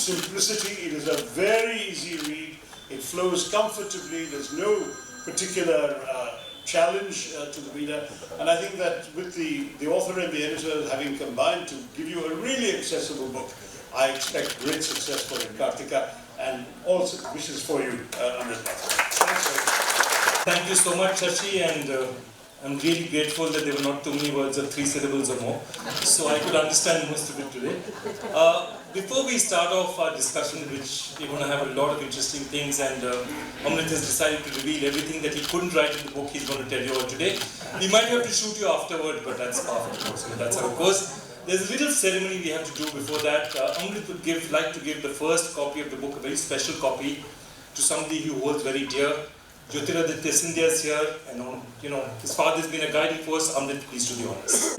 simplicity. It is a very easy read. It flows comfortably. There's no particular challenge to the reader. And I think that with the author and the editor having combined to give you a really accessible book, I expect great success for it, Kartika, and all wishes for you, Amrit. Thanks very much. Thank you so much, Shashi, and I'm really grateful that there were not too many words of 3 syllables or more, so I could understand most of it today. Before we start off our discussion, which we're going to have a lot of interesting things, and Amrit has decided to reveal everything that he couldn't write in the book he's going to tell you all today. We might have to shoot you afterward, but that's part of it, so that's how it goes. There's a little ceremony we have to do before that. Amrit would like to give the first copy of the book, a very special copy, to somebody who holds very dear. Jyotiraditya Scindia is here, and his father has been a guiding force. Amrit, please do the honors.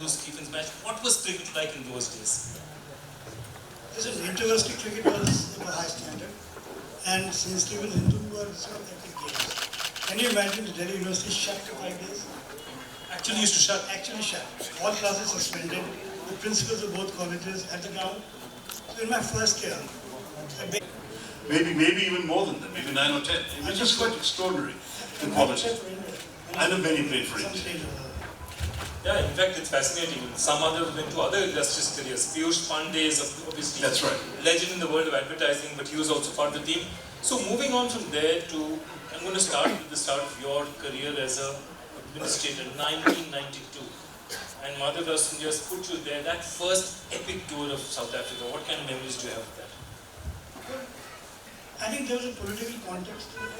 Stephen's match. What was cricket like in those days? Listen, inter-university cricket was of a high standard, and since Stephen Hindu were sort of epic games. Can you imagine the Delhi University shut for 5 days? Actually used to shut. Actually shut. All classes suspended. The principals of both colleges at the ground. So in my first year, Maybe even more than that, maybe 9 or 10. It was just quite extraordinary, the quality. And a very great for India. Yeah, in fact, it's fascinating. Some others went to other illustrious careers. Piyush Pandey is obviously That's right. Legend in the world of advertising, but he was also part of the team. So moving on from there to, I'm going to start with the start of your career as an administrator, 1992. And Madhav Rastan just put you there, that first epic tour of South Africa. What kind of memories do you have of that? I think there was a political context to it.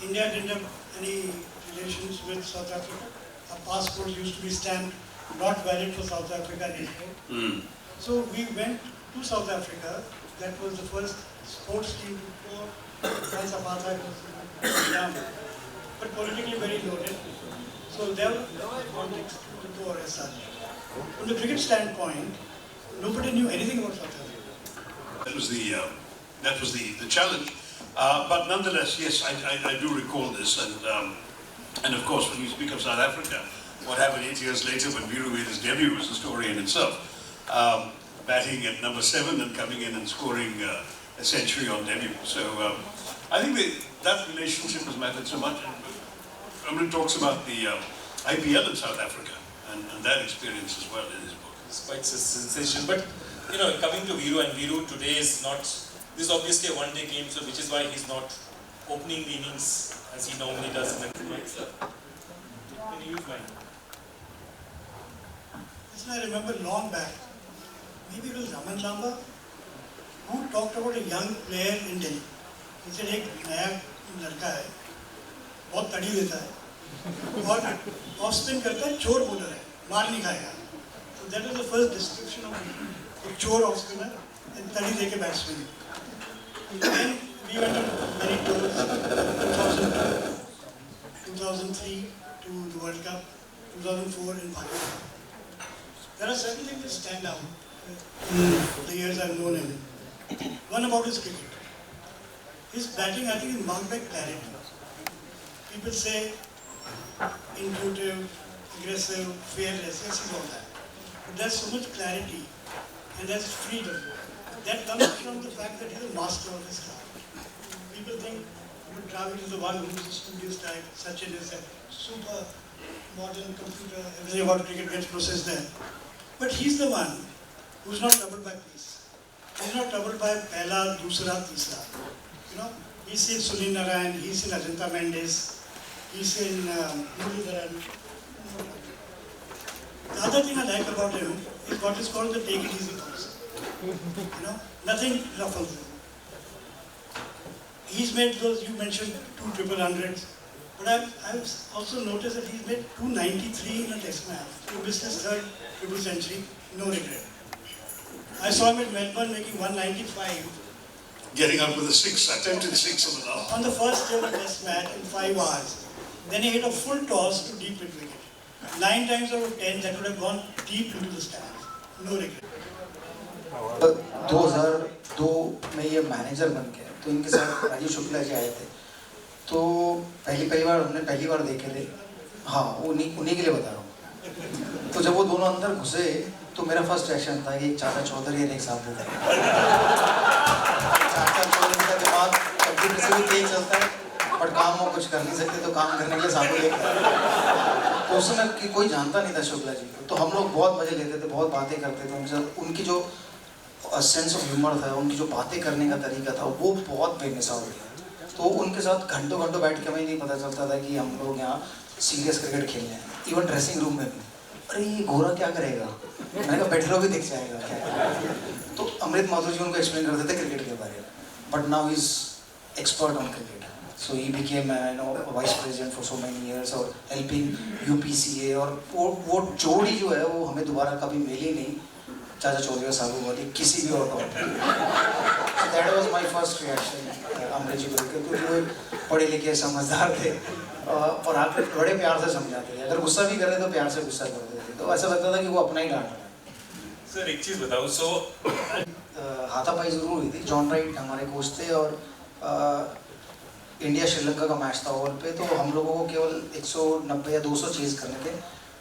India didn't have any relations with South Africa. Our passport used to be stamped not valid for South Africa anymore. So we went to South Africa. That was the first sports team to tour once apartheid was down. But politically very loaded. So there was no context to the tour as such. From the cricket standpoint, nobody knew anything about South Africa. That was the challenge. But nonetheless, yes, I do recall this. And of course, when you speak of South Africa, what happened 8 years later when Viru made his debut was a story in itself. Batting at number 7 and coming in and scoring a century on debut. So I think that relationship has mattered so much. Amrit talks about the IPL in South Africa and that experience as well in his book. It's quite a sensation. But coming to Viru, and Viru today is not, this is obviously a one-day game, so which is why he's not opening the innings as he normally does in the cricket. Can you use mine? Listen, I remember long back, maybe it was Raman Lamba, who talked about a young player in Delhi. He said, एक नया लड़का है, बहुत तड़ी देता है, और off spin करता है, चोर बॉलर है, मार नहीं खाएगा. So that was the first description of a chore off spinner and तड़ी देके batsman. Then we went on many tours, 2003 to the World Cup, 2004 in Pakistan. There are certain things that stand out in the years I've known him. One about his cricket. His batting, I think, is marked by clarity. People say intuitive, aggressive, fearless, yes, is all that. But there's so much clarity and there's freedom. That comes from the fact that he's a master of his craft. People think Dravid is the one who's a studious type, Sachin is a super modern computer, everything about cricket gets processed there. But he's the one who's not troubled by pace. He's not troubled by Pehla, Dusra, Tisra. He's seen Sunil Narayan, he's seen Ajanta Mendes, he's seen Muralidharan. The other thing I like about him is what is called the take it easy policy. Nothing ruffles him. He's made those, you mentioned 2 triple hundreds, but I've also noticed that he's made 293 in a test match. He missed his 3rd triple century, no regret. I saw him at Melbourne making 195. Getting up with a 6, attempted 6 on the last. On the first ever test match in 5 hours. Then he hit a full toss to deep mid wicket. 9 times out of 10 that would have gone deep into the stands. No regret. 2002 में ये manager बन गए तो इनके साथ राजीव शुक्ला जी आए थे तो पहली बार हमने पहली बार देखे थे हाँ उन्हीं के लिए बता रहा हूँ तो जब वो दोनों अंदर घुसे तो मेरा फर्स्ट रिएक्शन था कि एक चाचा चौधरी और एक साबू था। चाचा चौधरी का दिमाग कंप्यूटर से भी तेज चलता है, बट काम वो कुछ कर नहीं सकते, तो काम करने के लिए साबू लेके आए। तो उस समय कि कोई जानता नहीं था शुक्ला जी को, तो हम लोग बहुत मजे लेते थे, बहुत बातें करते थे उनसे। उनकी जो सेंस ऑफ ह्यूमर था, उनकी जो बातें करने का तरीका था, वो बहुत बेमिसाल था। तो उनके साथ घंटों घंटों बैठ के हमें नहीं पता चलता था कि हम लोग यहाँ सीरियस क्रिकेट खेल रहे हैं। इवन ड्रेसिंग रूम में भी, अरे ये गोरा क्या करेगा, मैंने कहा बैठ रहो भी दिख जाएगा क्या। तो अमृत माथुर जी उनको एक्सप्लेन करते थे क्रिकेट के बारे में, but now is expert on cricket. So he became vice president for so many years और हेल्पिंग UPCA। और वो जोड़ी जो है वो हमें दोबारा कभी मिली नहीं, चाचा चौधरी और साबू वाली, किसी भी और का। That was my first reaction Amrit ji को, क्योंकि वो पढ़े लिखे समझदार थे और आकर बड़े प्यार से समझाते थे। अगर गुस्सा भी करे तो प्यार से गुस्सा करते थे, तो ऐसा लगता था कि वो अपना ही डांट रहा है। सर एक चीज़ बताओ, हाथापाई जरूर हुई थी। जॉन राइट हमारे कोच थे और इंडिया श्रीलंका का मैच था ओवर पे, तो हम लोगों को केवल 190 या 200 चेज करने थे।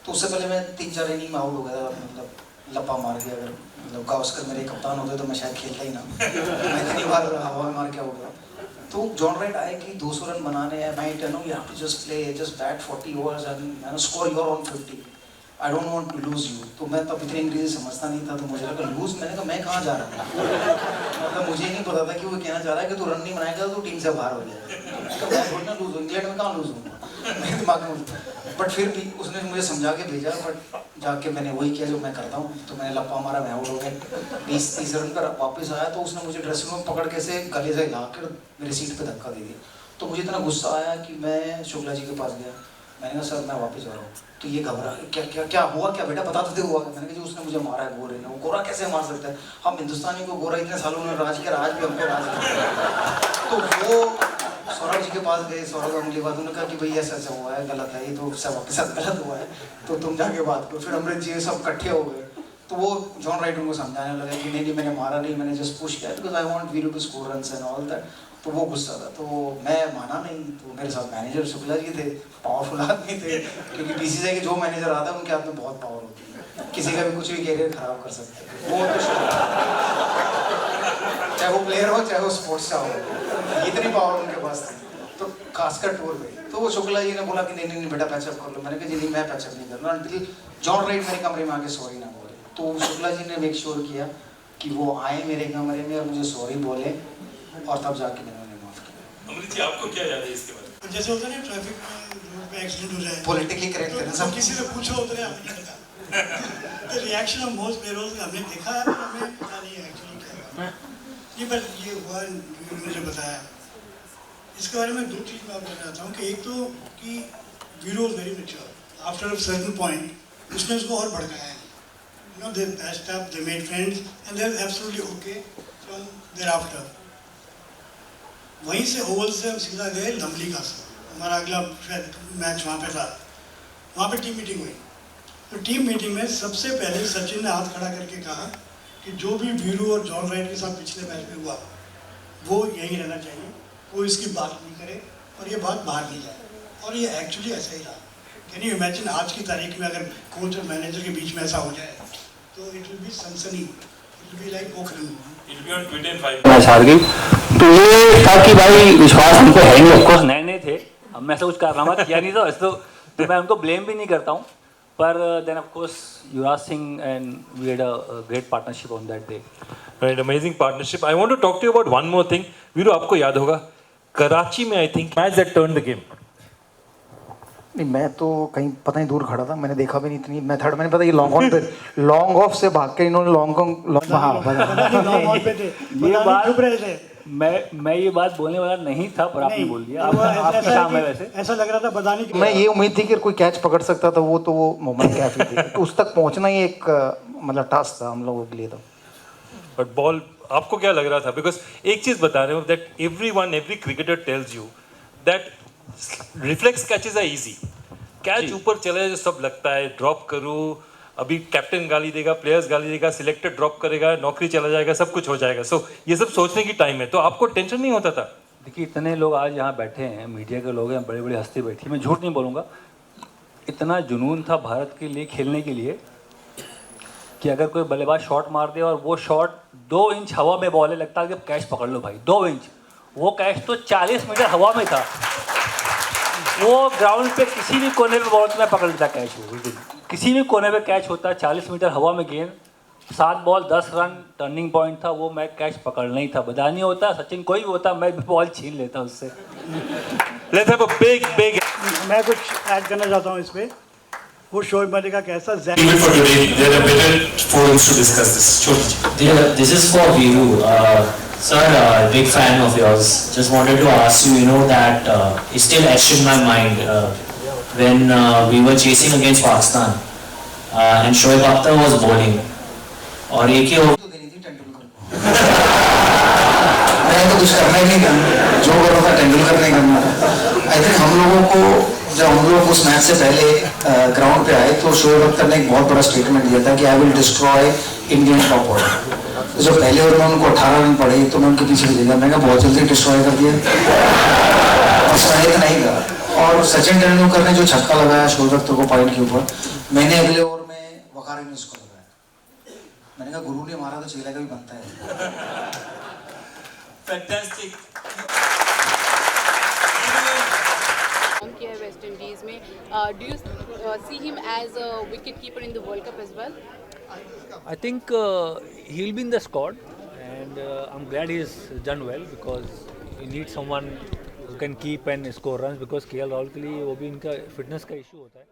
तो उससे पहले मैं 3-4 इनिंग में आउट हो गया था, मतलब लपा मार के। अगर मतलब गावस्कर मेरे कप्तान होते तो मैं शायद खेलता ही ना, मैं इतनी बार हवा में मार के आउट हुआ। तो जॉन राइट आए कि 200 रन बनाने हैं, मैं tell you have to just play, just bat 40 overs and score your own 50, I don't want to lose you. तो मैं तब इतनी अंग्रेजी समझता नहीं था, तो मुझे लगा लूज, मैंने कहा मैं कहाँ जा रहा हूँ। मतलब मुझे नहीं पता था कि वो कहना चाह रहा है कि तू रन नहीं बनाएगा तो टीम से बाहर हो जाएगा। मैं थोड़ी ना लूज हूँ, इंग्लैंड में कहाँ लूज हूँ मेरे दिमाग में। बट फिर भी उसने मुझे समझा के भेजा, बट जाके मैंने वही किया जो मैं करता हूँ। तो मैंने लप्पा मारा, मैं आउट हो गया। 20-30 रन पर वापस आया तो उसने मुझे ड्रेसिंग रूम पकड़ के से गले से हिला कर मेरी सीट पे धक्का दे दिया। तो मुझे इतना गुस्सा आया कि मैं शुक्ला जी के पास गया, मैंने कहा सर मैं वापस आ रहा हूँ। तो ये घबरा, क्या क्या क्या हुआ, क्या बेटा बता दो हुआ। मैंने कहा जी उसने मुझे मारा है गोरे ने। वो गोरा कैसे मार सकता है, हम हिंदुस्तानी को गोरा इतने सालों में राज किया, आज भी हम पे राज किया। तो वो सौरभ जी के पास गए, सौरभ गांगुली बात, उन्होंने कहा कि भाई ऐसा ऐसा हुआ है, गलत है, ये तो सब आपके साथ गलत हुआ है, तो तुम जाके बात करो। फिर अमृत जी सब इकट्ठे हो गए, तो वो जॉन राइट उनको समझाने लगा कि नहीं मैंने मारा नहीं, मैंने जस्ट पुश किया because I want Veeru to score runs and all that. तो वो गुस्सा था, तो मैं माना नहीं। तो मेरे साथ मैनेजर शुक्ला जी थे, पावरफुल आदमी थे, क्योंकि BCCI के जो मैनेजर आता है उनके हाथ में बहुत पावर होती है, किसी का भी कुछ भी कैरियर खराब कर सकते हैं। वो तो चाहे वो प्लेयर हो चाहे वो स्पोर्ट्स का हो, इतनी पावर उनके पास थी। तो खासकर टूर में तो वो शुक्ला जी ने बोला कि नहीं बेटा पैचअप कर लो। मैंने कहा जी नहीं मैं पैचअप नहीं करना अंटिल जॉन राइट मेरे कमरे में आके सॉरी ना बोले। तो शुक्ला जी ने मेक श्योर किया कि वो आए मेरे कमरे में और मुझे सॉरी बोले, और तब जाके मैंने उन्हें माफ किया। अमृत जी आपको क्या याद है इसके बारे में? जैसे होता है ना ट्रैफिक में रोड पे एक्सीडेंट हो जाए, पॉलिटिकली करेक्ट करना सब किसी से पूछो उतने हमें नहीं पता। The reaction of most players हमने देखा है, पर हमें पता नहीं है एक्चुअली क्या है। ये बस ये हुआ मुझे बताया। इसके बारे में 2 चीज़ मैं आपको बताना चाहता हूँ कि एक तो कि Veeru was very mature after a certain point, उसने उसको और भड़काया है। You know they patched up, they made friends and they are absolutely okay from thereafter. वहीं से ओवल से हम सीधा गए लमली का से, हमारा अगला मैच वहाँ पे था। वहाँ पे टीम मीटिंग हुई, तो टीम मीटिंग में सबसे पहले सचिन ने हाथ खड़ा करके कहा कि जो भी वीरू और जॉन राइट के साथ पिछले मैच में हुआ वो यहीं रहना चाहिए, कोई इसकी बात नहीं करे और ये बात बाहर नहीं जाए। और ये एक्चुअली ऐसा ही रहा। कैन यू इमेजिन आज की तारीख में अगर कोच और मैनेजर के बीच में ऐसा हो जाए तो इट विल बी सनसनी, it will be like Pokhran. It'll be on Twitter in 5 match हार गई। तो ये था कि भाई विश्वास हमको है नहीं, ऑफकोर्स नए नए थे, हम ऐसा कुछ कारनामा किया नहीं था वैसे तो मैं उनको ब्लेम भी नहीं करता हूँ, पर then of course Yuvraj Singh and we had a great partnership on that day. Right, amazing partnership. I want to talk to you about one more thing. Veeru आपको याद होगा कराची में I think match that turn the game. नहीं मैं तो कहीं पता नहीं दूर खड़ा था, मैंने देखा भी नहीं इतनी मेथड। मैंने पता ये लॉन्ग ऑन पे लॉन्ग ऑफ से भाग के इन्होंने ये बात मैं ये बात बोलने वाला नहीं था, पर आपने बोल दिया। आपकी शाम है वैसे ऐसा लग रहा था बदानी की। मैं ये उम्मीद थी कि कोई कैच पकड़ सकता था, वो तो वो मोहम्मद कैफी थे, तो उस तक पहुंचना ही एक मतलब टास्क था हम लोगों के लिए। तो बट बॉल आपको क्या लग रहा था? बिकॉज एक चीज बता रहे हो that every cricketer tells you that reflex catches are easy. Catch ऊपर चले जो सब लगता है ड्रॉप करूँ, अभी कैप्टन गाली देगा, प्लेयर्स गाली देगा, सिलेक्टर ड्रॉप करेगा, नौकरी चला जाएगा, सब कुछ हो जाएगा। सो ये सब सोचने की टाइम है, तो आपको टेंशन नहीं होता था? देखिए इतने लोग आज यहाँ बैठे हैं, मीडिया के लोग हैं, बड़ी बड़ी हस्ती बैठी, मैं झूठ नहीं बोलूँगा, इतना जुनून था भारत के लिए खेलने के लिए कि अगर कोई बल्लेबाज शॉट मार दे और वो शॉट 2 इंच हवा में बॉल है, लगता है कि कैच पकड़ लो भाई, 2 इंच। वो कैच तो 40 मीटर हवा में था, वो ग्राउंड पे किसी भी कोने पे बॉल में पकड़ लेता कैच, वो किसी भी कोने पे कैच होता, 40 मीटर हवा में गेंद, 7 बॉल 10 रन, टर्निंग पॉइंट था, वो मैं कैच पकड़ना ही था। बदानी होता, सचिन कोई भी होता, मैं बॉल छीन लेता उससे। Let's have a big मैं कुछ ऐड करना चाहता हूँ इस पे। वो शोएब मलिक का ऐसा for today. There are better forums to discuss this. Sure. This is for Viru. Sir, big fan of yours. Just wanted to ask you, you know, that it's still etched in my mind when we were chasing against Pakistan and Shoaib Akhtar was bowling. और एक ही तो देनी थी टेंडुलकर को। मैं तो कुछ करना ही नहीं था, जो करो था टेंडुलकर नहीं करना था। आई थिंक हम लोगों को, जब हम लोग उस मैच से पहले ग्राउंड पे आए तो शोएब अख्तर ने एक बहुत बड़ा स्टेटमेंट दिया था कि I will destroy Indian top order. तो जब पहले ओवर में उनको 18 रन पड़े तो मैं उनके पीछे भी गया, मैं बहुत जल्दी डिस्ट्रॉय कर दिया, उसका एक नहीं था। और सचिन तेंदुलकर ने जो छक्का लगाया शोएब अख्तर को पॉइंट के ऊपर, मैंने अगले ओवर में वकार यूनुस को लगाया। मैंने कहा गुरु ने मारा तो चेला का भी बनता है। Fantastic. किया है वेस्ट इंडीज में, do you see him as a wicket keeper in the world cup as well? I think he'll be in the squad, and I'm glad he's done well because you need someone who can keep and score runs, because KL Rahul के लिए वो भी इनका fitness का issue होता है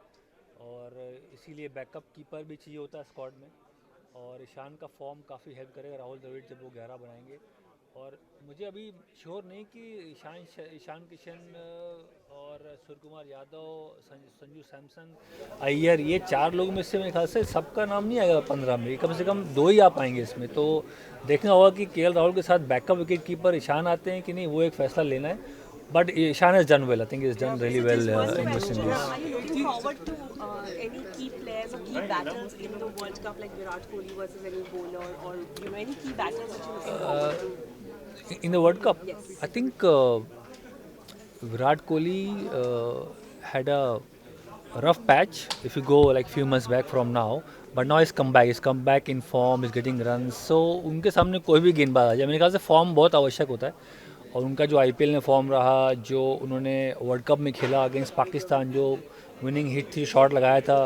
और इसीलिए बैकअप कीपर भी चाहिए होता है स्क्वाड में। और ईशान का फॉर्म काफ़ी हेल्प करेगा राहुल द्रविड़ जब वो 11 बनाएंगे। और मुझे अभी श्योर नहीं कि ईशान किशन और सूर्य कुमार यादव, संजू सैमसन, अय्यर, ये 4 लोग में से मेरे ख्याल से सबका नाम नहीं आएगा 15 में, कम से कम 2 ही आ पाएंगे इसमें। तो देखना होगा कि केएल राहुल के साथ बैकअप विकेट कीपर ईशान आते हैं कि नहीं, वो एक फैसला लेना है। But Ishan has done well, I think is done really well in West Indies. Are you looking forward to any key players or key battles in the World Cup, like Virat Kohli versus any bowler, or you know any key battles that you're looking forward to? In the World Cup, Yes. I think Virat Kohli had a rough patch if you go like few months back from now, but now he's come back. He's come back in form. He's getting runs. So उनके सामने कोई भी गेंदबाज आ जाए, मेरे ख्याल से form बहुत आवश्यक होता है। और उनका जो IPL में फॉर्म रहा, जो उन्होंने वर्ल्ड कप में खेला अगेंस्ट पाकिस्तान, जो विनिंग हिट थी, शॉट लगाया था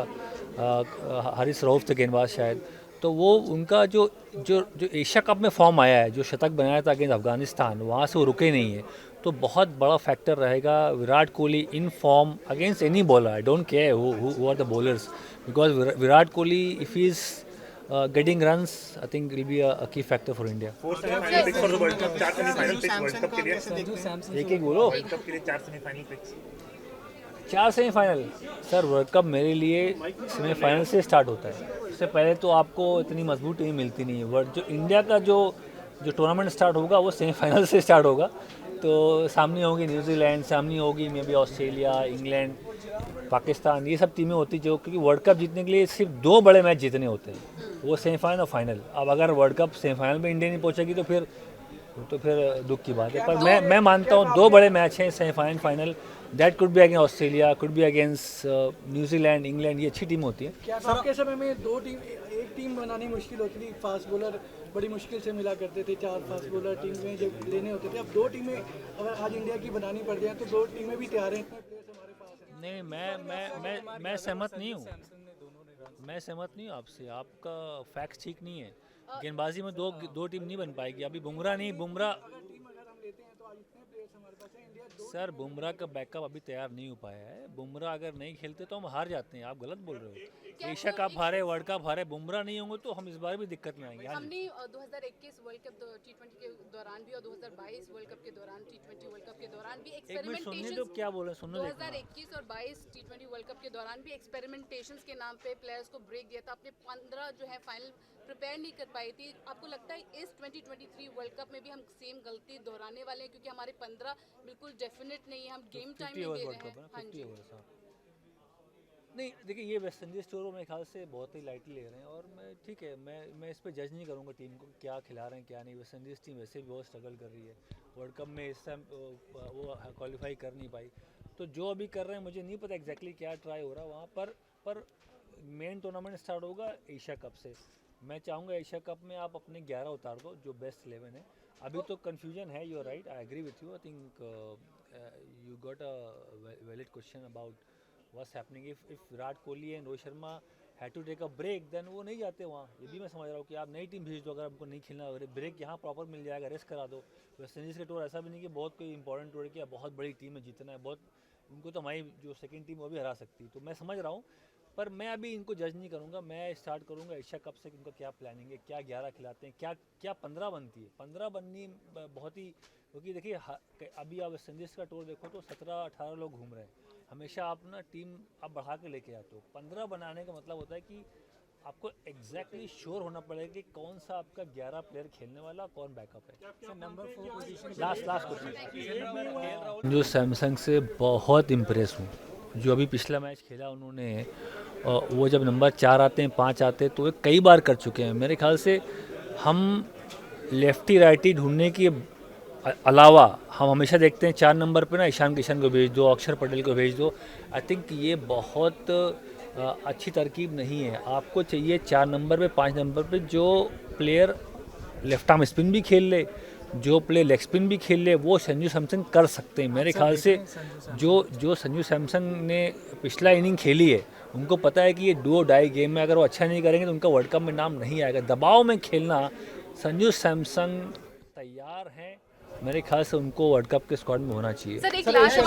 हारिस रऊफ थे गेंदबाज शायद, तो वो उनका जो जो जो एशिया कप में फॉर्म आया है, जो शतक बनाया था अगेंस्ट अफगानिस्तान, वहाँ से वो रुके नहीं है। तो बहुत बड़ा फैक्टर रहेगा Virat Kohli in form against any bowler. I don't care who are the bowlers, because Virat Kohli if he is getting runs, I think will be a key factor for India. एक बोलो, 4 सेमीफाइनल। सर वर्ल्ड कप मेरे लिए semifinal से start होता है, उससे पहले तो आपको इतनी मजबूत टीम मिलती नहीं है। वर्ल्ड जो इंडिया का जो टूर्नामेंट स्टार्ट होगा वो सेमीफाइनल से स्टार्ट होगा। तो सामने होगी न्यूजीलैंड, सामने होगी may be Australia, England, Pakistan, ये सब टीमें होती जो, क्योंकि वर्ल्ड कप जीतने के लिए सिर्फ 2 बड़े मैच जीतने होते हैं, वो सेमीफाइनल और फाइनल। अब अगर वर्ल्ड कप सेमीफाइनल में इंडिया नहीं पहुंचेगी तो फिर दुख की बात है। पर मैं मानता हूँ 2 बड़े मैच हैं semifinal final, that could be against Australia, could be against New Zealand, England, ये अच्छी टीम होती है। क्या आपके समय में एक टीम बनानी मुश्किल होती थी, फास्ट बॉलर बड़ी मुश्किल से मिला करते थे, 4 फास्ट बॉलर टीम में जब लेने होते थे। अब 2 टीमें अगर आज इंडिया की बनानी पड़ जाए तो 2 टीमें भी तैयार हैं, इतने प्लेयर्स हमारे पास हैं। नहीं, मैं सहमत नहीं हूँ, मैं सहमत नहीं हूँ आपसे, आपका फैक्ट ठीक नहीं है। गेंदबाजी में दो टीम नहीं बन पाएगी। अभी बुमराह सर, बुमराह का बैकअप अभी तैयार नहीं हो पाया है। बुमराह अगर नहीं खेलते तो हम हार जाते हैं, आप गलत बोल रहे हो। एशिया कप हारे, वर्ल्ड कप हारे, बुमराह नहीं होंगे तो हम इस बार भी दिक्कत में आएंगे। हमने 2021 वर्ल्ड कप T20 के दौरान भी और 2022 वर्ल्ड कप के दौरान, T20 वर्ल्ड कप के दौरान भी एक्सपेरिमेंटेशंस, तो क्या बोल रहे हैं, सुनने दो। 2021 और 22 T20 वर्ल्ड कप के दौरान भी एक्सपेरिमेंटेशंस के नाम पे प्लेयर्स को ब्रेक दिया था। अपने 15 जो है फाइनल प्रिपेयर नहीं कर पाई थी। आपको लगता है इस 2023 वर्ल्ड कप में भी हम सेम गलती दोहराने वाले हैं, क्योंकि हमारे 15 बिल्कुल डेफिनेट नहीं है, हम गेम टाइम में दे रहे हैं। हाँ जी, नहीं देखिए, ये वेस्ट इंडीज़ टूर मेरे ख्याल से बहुत ही लाइटली ले रहे हैं, और मैं ठीक है, मैं इस पर जज नहीं करूँगा टीम को क्या खिला रहे हैं क्या नहीं। वेस्ट इंडीज़ टीम वैसे भी बहुत स्ट्रगल कर रही है, वर्ल्ड कप में इस टाइम वो क्वालिफाई कर नहीं पाई। तो जो अभी कर रहे हैं मुझे नहीं पता एग्जैक्टली क्या ट्राई हो रहा है वहाँ पर मेन टूर्नामेंट स्टार्ट होगा एशिया कप से। मैं चाहूँगा एशिया कप में आप अपने 11 उतार दो जो बेस्ट 11 है। अभी तो कन्फ्यूजन है, you are right, I agree with you. I think you got a valid question about what's happening if Virat Kohli and Rohit Sharma had to take a break, then वो नहीं जाते वहाँ। ये भी मैं समझ रहा हूँ कि आप नई टीम भेज दो, अगर आपको नहीं खेलना, अगर ब्रेक यहाँ प्रॉपर मिल जाएगा, रेस्ट करा दो। वेस्ट इंडीज़ का टूर ऐसा भी नहीं कि बहुत कोई इंपॉर्टेंट टूर है कि बहुत बड़ी टीम है, जीतना है बहुत, उनको तो हमारी जो सेकंड टीम वो भी हरा सकती है। तो मैं समझ रहा हूँ, पर मैं अभी इनको जज नहीं करूँगा। मैं स्टार्ट करूँगा एशिया कप से, उनका क्या प्लानिंग है, क्या 11 खिलाते हैं, क्या 15 बनती है। 15 बननी बहुत ही, क्योंकि देखिए अभी आप वेस्ट इंडीज़ का टूर देखो तो 17-18 लोग घूम रहे हैं। हमेशा आप ना टीम आप बढ़ा के लेके आते हो। 15 बनाने का मतलब होता है कि आपको एग्जैक्टली श्योर होना पड़ेगा कि कौन सा आपका 11 प्लेयर खेलने वाला, कौन बैकअप है। Number 4 position, last question. जो सैमसंग से बहुत इम्प्रेस हूँ, जो अभी पिछला मैच खेला उन्होंने, वो जब नंबर 4 आते हैं, 5 आते हैं, तो वो कई बार कर चुके हैं। मेरे ख्याल से हम लेफ्टी राइटी ढूंढने के अलावा हम हमेशा देखते हैं 4 नंबर पे ना ईशान किशन को भेज दो, अक्षर पटेल को भेज दो। आई थिंक ये बहुत अच्छी तरकीब नहीं है। आपको चाहिए 4 नंबर पे, 5 नंबर पे जो प्लेयर लेफ्ट आर्म स्पिन भी खेल ले, जो प्लेयर लेग स्पिन भी खेल ले, वो संजू सैमसन कर सकते हैं। मेरे ख्याल से जो संजू सैमसन ने पिछला इनिंग खेली है, उनको पता है कि ये डू और डाई गेम में अगर वो अच्छा नहीं करेंगे तो उनका वर्ल्ड कप में नाम नहीं आएगा। दबाव में खेलना संजू सैमसन तैयार हैं, मेरे ख्याल से उनको वर्ल्ड कप के स्क्वाड में होना चाहिए। सर एक लास्ट